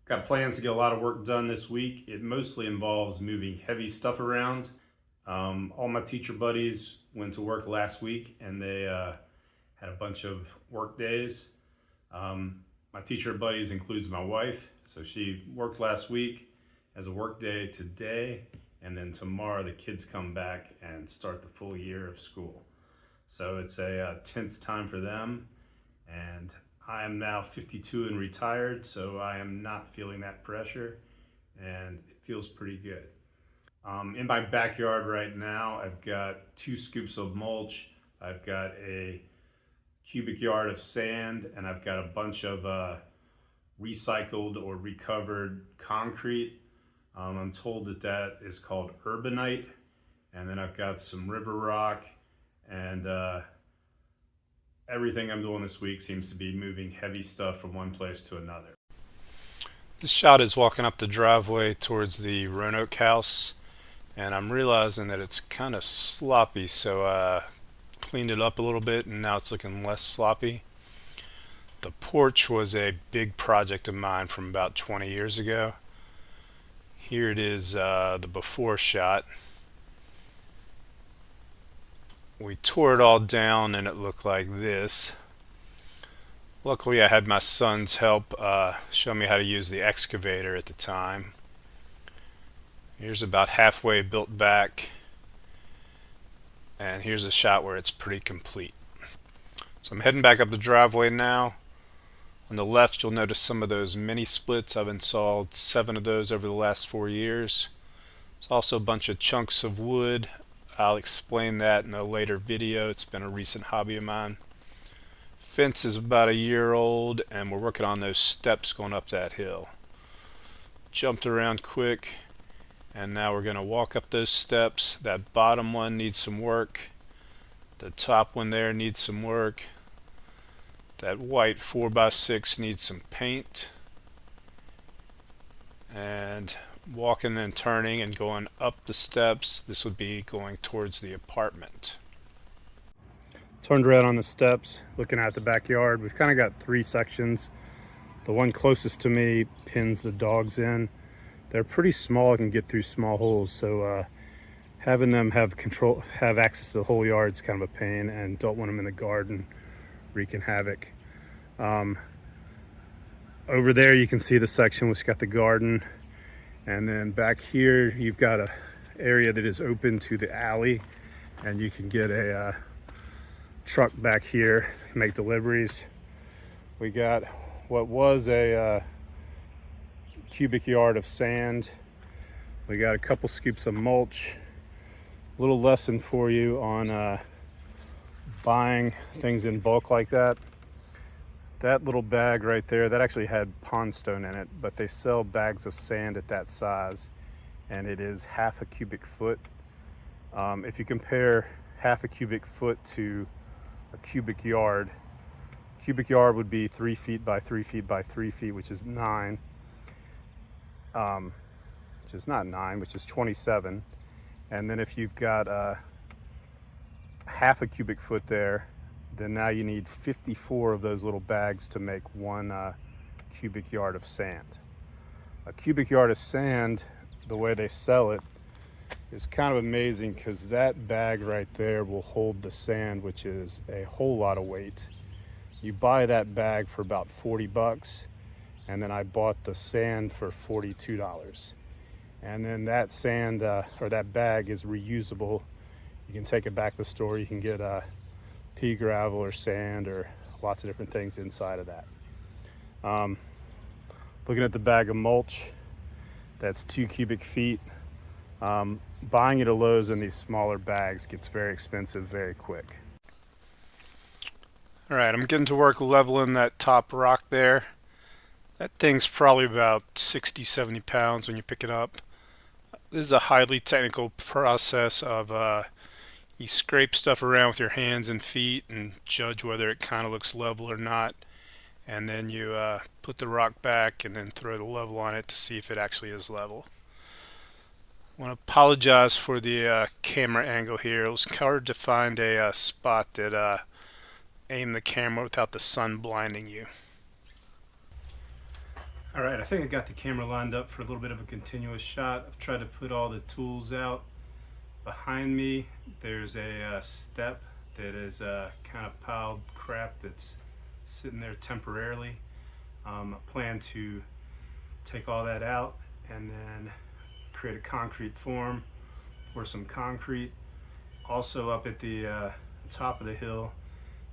Got plans to get a lot of work done this week. It mostly involves moving heavy stuff around. All my teacher buddies went to work last week and they had a bunch of work days. My teacher buddies includes my wife. So she worked last week, has a work day today, and then tomorrow the kids come back and start the full year of school. So it's a tense time for them, and I am now 52 and retired, so I am not feeling that pressure, and it feels pretty good. In my backyard right now, I've got 2 scoops of mulch, I've got a cubic yard of sand, and I've got a bunch of recycled or recovered concrete. I'm told that that is called Urbanite, and then I've got some river rock, and everything I'm doing this week seems to be moving heavy stuff from one place to another. This shot is walking up the driveway towards the Roanoke house, and I'm realizing that it's kind of sloppy, so cleaned it up a little bit, and now it's looking less sloppy. The porch was a big project of mine from about 20 years ago. Here it is, the before shot. We tore it all down and it looked like this. Luckily I had my son's help show me how to use the excavator at the time. Here's about halfway built back, and here's a shot where it's pretty complete. So I'm heading back up the driveway now. On the left you'll notice some of those mini splits. I've installed 7 of those over the last 4 years. There's also a bunch of chunks of wood. I'll explain that in a later video. It's been a recent hobby of mine. Fence is about a year old, and we're working on those steps going up that hill. Jumped around quick, and now we're going to walk up those steps. That bottom one needs some work. The top one there needs some work. That white 4x6 needs some paint. And walking and turning and going up the steps, this would be going towards the apartment. Turned around on the steps, looking at the backyard. We've kind of got 3 sections. The one closest to me pins the dogs in. They're pretty small, I can get through small holes, so having them have access to the whole yard is kind of a pain, and don't want them in the garden wreaking havoc. Over there you can see the section which got the garden, and then back here you've got a area that is open to the alley, and you can get a truck back here to make deliveries. We got what was a cubic yard of sand. We got a couple scoops of mulch. A little lesson for you on buying things in bulk like that. That little bag right there, that actually had pond stone in it, but they sell bags of sand at that size, and it is half a cubic foot. If you compare half a cubic foot to a cubic yard would be 3 feet by 3 feet by 3 feet, which is 9. Which is not 9, which is 27. And then if you've got half a cubic foot there, then now you need 54 of those little bags to make 1 cubic yard of sand. A cubic yard of sand, the way they sell it, is kind of amazing, because that bag right there will hold the sand, which is a whole lot of weight. You buy that bag for about 40 bucks, and then I bought the sand for $42. And then that sand, or that bag, is reusable. You can take it back to the store. You can get pea gravel or sand or lots of different things inside of that. Looking at the bag of mulch, that's 2 cubic feet. Buying it at Lowe's in these smaller bags gets very expensive very quick. Alright, I'm getting to work leveling that top rock there. That thing's probably about 60-70 pounds when you pick it up. This is a highly technical process of you scrape stuff around with your hands and feet and judge whether it kind of looks level or not, and then you put the rock back and then throw the level on it to see if it actually is level. I want to apologize for the camera angle here. It was hard to find a spot that aimed the camera without the sun blinding you. All right, I think I got the camera lined up for a little bit of a continuous shot. I've tried to put all the tools out. Behind me, there's a step that is kind of piled crap that's sitting there temporarily. I plan to take all that out and then create a concrete form, pour some concrete. Also up at the top of the hill,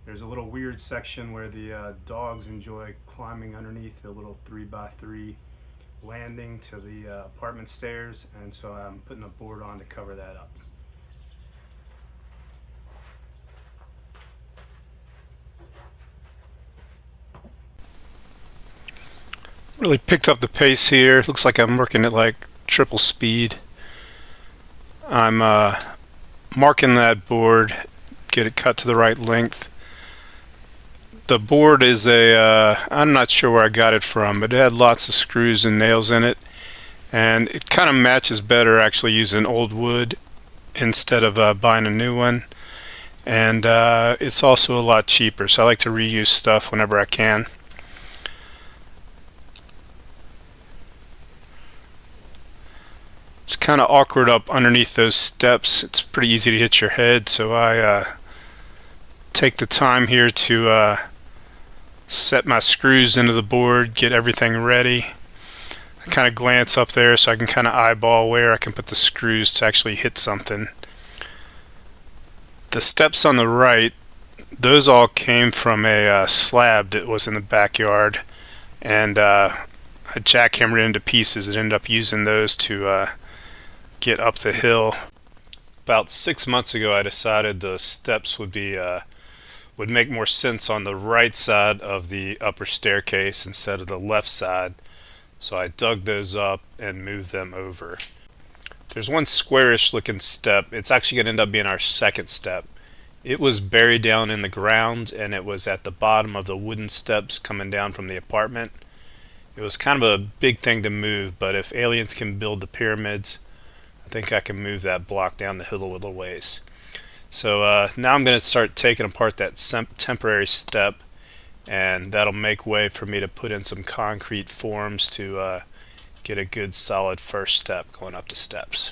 there's a little weird section where the dogs enjoy climbing underneath the little 3x3 landing to the apartment stairs, and so I'm putting a board on to cover that up. Really picked up the pace here. Looks like I'm working at like triple speed. I'm marking that board, get it cut to the right length. The board is I'm not sure where I got it from, but it had lots of screws and nails in it, and it kind of matches better actually using old wood instead of buying a new one. And it's also a lot cheaper, so I like to reuse stuff whenever I can. It's kind of awkward up underneath those steps. It's pretty easy to hit your head, so I take the time here to set my screws into the board, get everything ready. I kind of glance up there so I can kind of eyeball where I can put the screws to actually hit something. The steps on the right, those all came from a slab that was in the backyard, and I jackhammered it into pieces and ended up using those to get up the hill. About 6 months ago, I decided the steps would make more sense on the right side of the upper staircase instead of the left side, so I dug those up and moved them over. There's one squarish looking step. It's actually going to end up being our second step. It was buried down in the ground, and it was at the bottom of the wooden steps coming down from the apartment. It was kind of a big thing to move, but if aliens can build the pyramids, I think I can move that block down the hill a little ways. So now I'm going to start taking apart that temporary step, and that'll make way for me to put in some concrete forms to get a good solid first step going up the steps.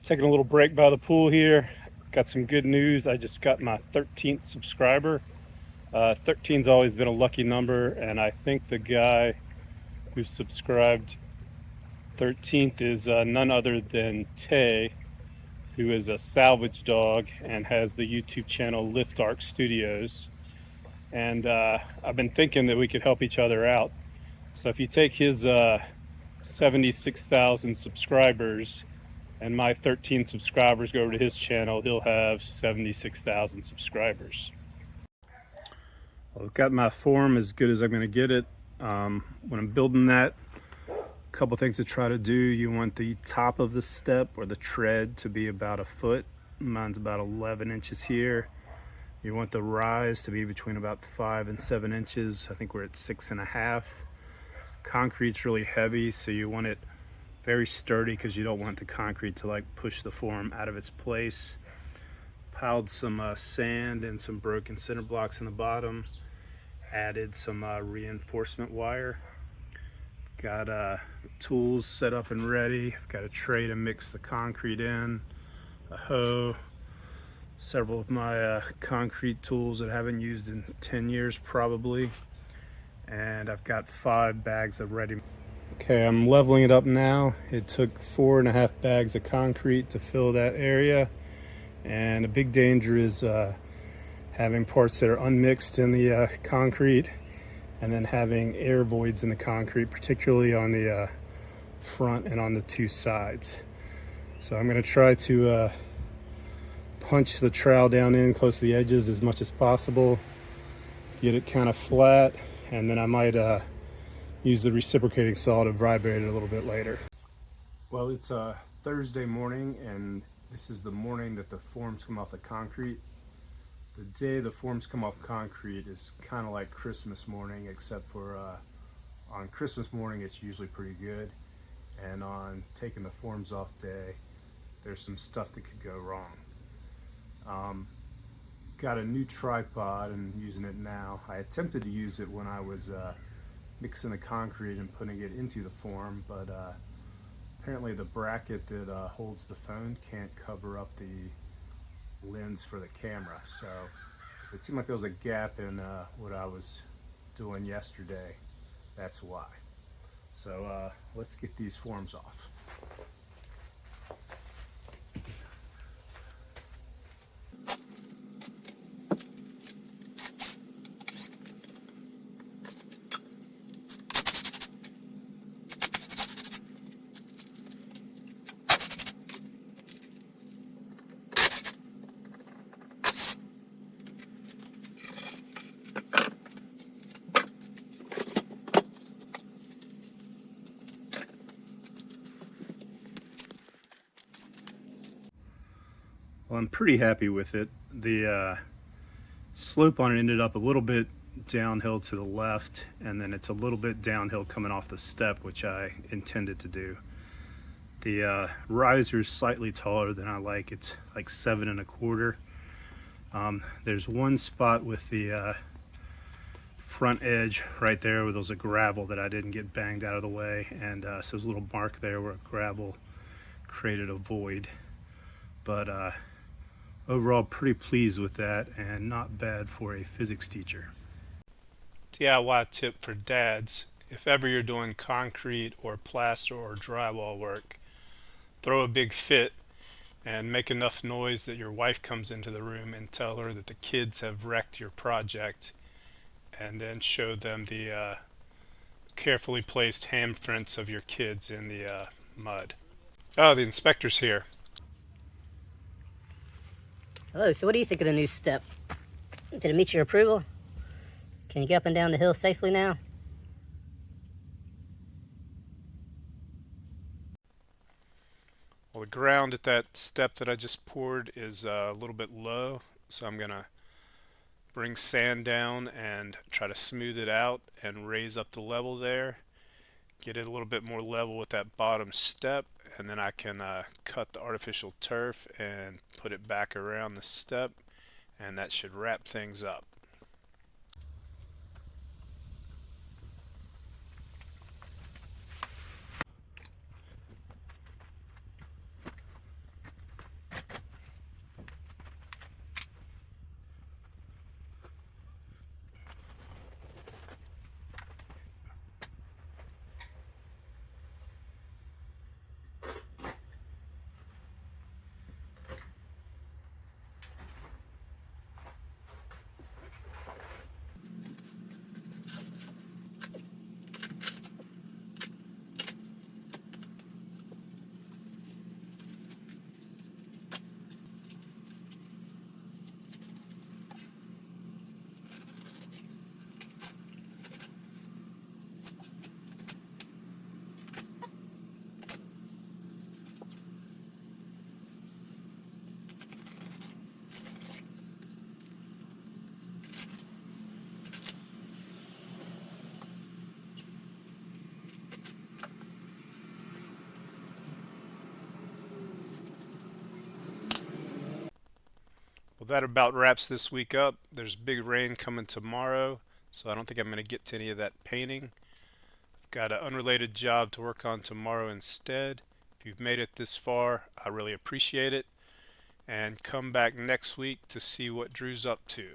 Taking a little break by the pool here. Got some good news. I just got my 13th subscriber. 13's always been a lucky number, and I think the guy who subscribed 13th is none other than Tay, who is a salvage dog and has the YouTube channel Lift Arc Studios. And I've been thinking that we could help each other out. So if you take his 76,000 subscribers and my 13 subscribers go over to his channel, he'll have 76,000 subscribers. Well, I've got my form as good as I'm going to get it. When I'm building that, a couple things to try to do. You want the top of the step or the tread to be about a foot. Mine's about 11 inches here. You want the rise to be between about 5 and 7 inches. I think we're at 6.5. Concrete's really heavy, so you want it very sturdy because you don't want the concrete to like push the form out of its place. Piled some sand and some broken cinder blocks in the bottom. Added some reinforcement wire. Got tools set up and ready. Got a tray to mix the concrete in, a hoe, several of my concrete tools that I haven't used in 10 years probably, and I've got 5 bags of ready. Okay, I'm leveling it up now. It took 4.5 bags of concrete to fill that area, and a big danger is having parts that are unmixed in the concrete and then having air voids in the concrete, particularly on the front and on the two sides. So I'm going to try to punch the trowel down in close to the edges as much as possible, get it kind of flat, and then I might use the reciprocating saw to vibrate it a little bit later. Well, it's Thursday morning, and this is the morning that the forms come off the concrete. The day the forms come off concrete is kind of like Christmas morning, except for on Christmas morning it's usually pretty good, and on taking the forms off day there's some stuff that could go wrong. Got a new tripod and using it now. I attempted to use it when I was mixing the concrete and putting it into the form, but apparently the bracket that holds the phone can't cover up the lens for the camera. So it seemed like there was a gap in what I was doing yesterday. That's why. So let's get these forms off. Well, I'm pretty happy with it. The slope on it ended up a little bit downhill to the left, and then it's a little bit downhill coming off the step, which I intended to do. The riser is slightly taller than I like. It's like 7 1/4. There's one spot with the front edge right there where there's a gravel that I didn't get banged out of the way, and so there's a little mark there where gravel created a void. But overall, pretty pleased with that, and not bad for a physics teacher. DIY tip for dads: if ever you're doing concrete or plaster or drywall work, throw a big fit and make enough noise that your wife comes into the room and tell her that the kids have wrecked your project, and then show them the carefully placed handprints of your kids in the mud. Oh, the inspector's here. Hello, so what do you think of the new step? Did it meet your approval? Can you get up and down the hill safely now? Well, the ground at that step that I just poured is a little bit low, so I'm gonna bring sand down and try to smooth it out and raise up the level there, get it a little bit more level with that bottom step, and then I can cut the artificial turf and put it back around the step, and that should wrap things up. Well, that about wraps this week up. There's big rain coming tomorrow, so I don't think I'm going to get to any of that painting. I've got an unrelated job to work on tomorrow instead. If you've made it this far, I really appreciate it. And come back next week to see what Drew's up to.